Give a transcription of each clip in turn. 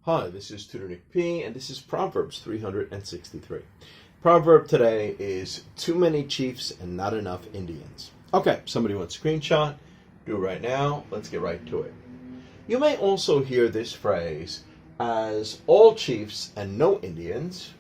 Hi, this is Tutor Nick P, and this is Proverbs 363. Proverb today is too many chiefs and not enough Indians. Okay, somebody wants a screenshot. Do it right now. Let's get right to it. You may also hear this phrase as all chiefs and no Indians,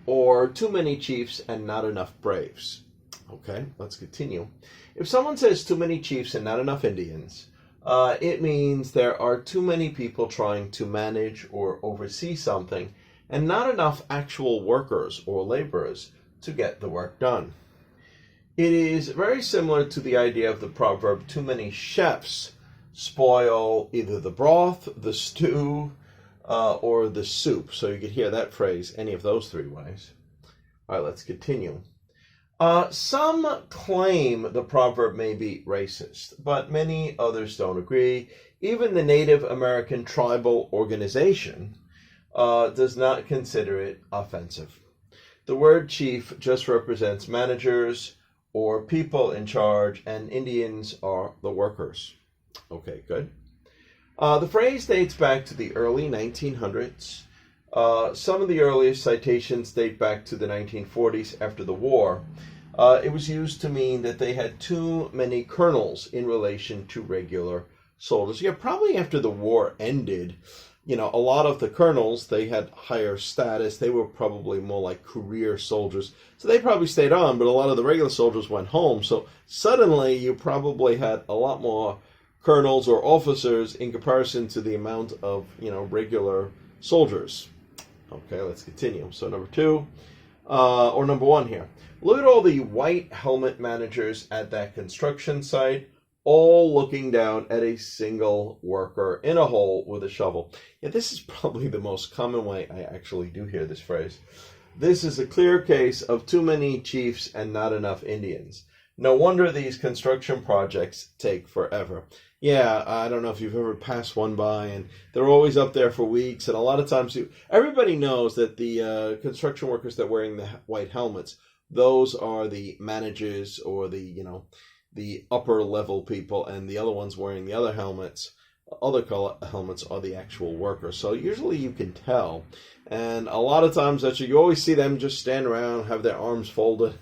or too many chiefs and not enough braves. Okay, let's continue. If someone says too many chiefs and not enough Indians, it means there are too many people trying to manage or oversee something and not enough actual workers or laborers to get the work done. It is very similar to the idea of the proverb, too many chefs spoil either the broth, the stew, or the soup. So you could hear that phrase any of those three ways. All right, let's continue. Some claim the proverb may be racist, but many others don't agree. Even the Native American Tribal Organization does not consider it offensive. The word chief just represents managers or people in charge, and Indians are the workers. Okay, good. The phrase dates back to the early 1900s. Some of the earliest citations date back to the 1940s after the war. It was used to mean that they had too many colonels in relation to regular soldiers. Yeah, probably after the war ended, a lot of the colonels, they had higher status. They were probably more like career soldiers. So they probably stayed on, but a lot of the regular soldiers went home. So suddenly you probably had a lot more colonels or officers in comparison to the amount of, regular soldiers. Okay, let's continue. So number one here. Look at all the white helmet managers at that construction site, all looking down at a single worker in a hole with a shovel. Yeah, this is probably the most common way I actually do hear this phrase. This is a clear case of too many chiefs and not enough Indians. No wonder these construction projects take forever. Yeah, I don't know if you've ever passed one by, and they're always up there for weeks, and a lot of times everybody knows that the construction workers that are wearing the white helmets, those are the managers or the upper level people, and the other ones wearing the other helmets, other color helmets, are the actual workers. So usually you can tell, and a lot of times actually you always see them just stand around, have their arms folded.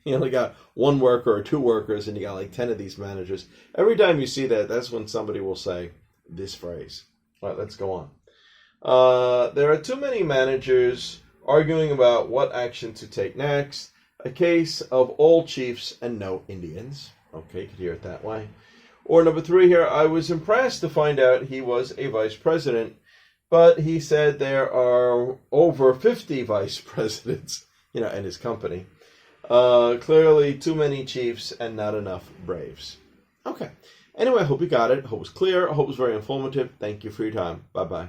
They got one worker or two workers, and you got like 10 of these managers. Every time you see that, that's when somebody will say this phrase. All right, let's go on. There are too many managers arguing about what action to take next. A case of all chiefs and no Indians. Okay, you could hear it that way. Or number 3 here, I was impressed to find out he was a vice president, but he said there are over 50 vice presidents, in his company. Clearly too many chiefs and not enough braves. Okay. Anyway, I hope you got it. I hope it was clear. I hope it was very informative. Thank you for your time. Bye-bye.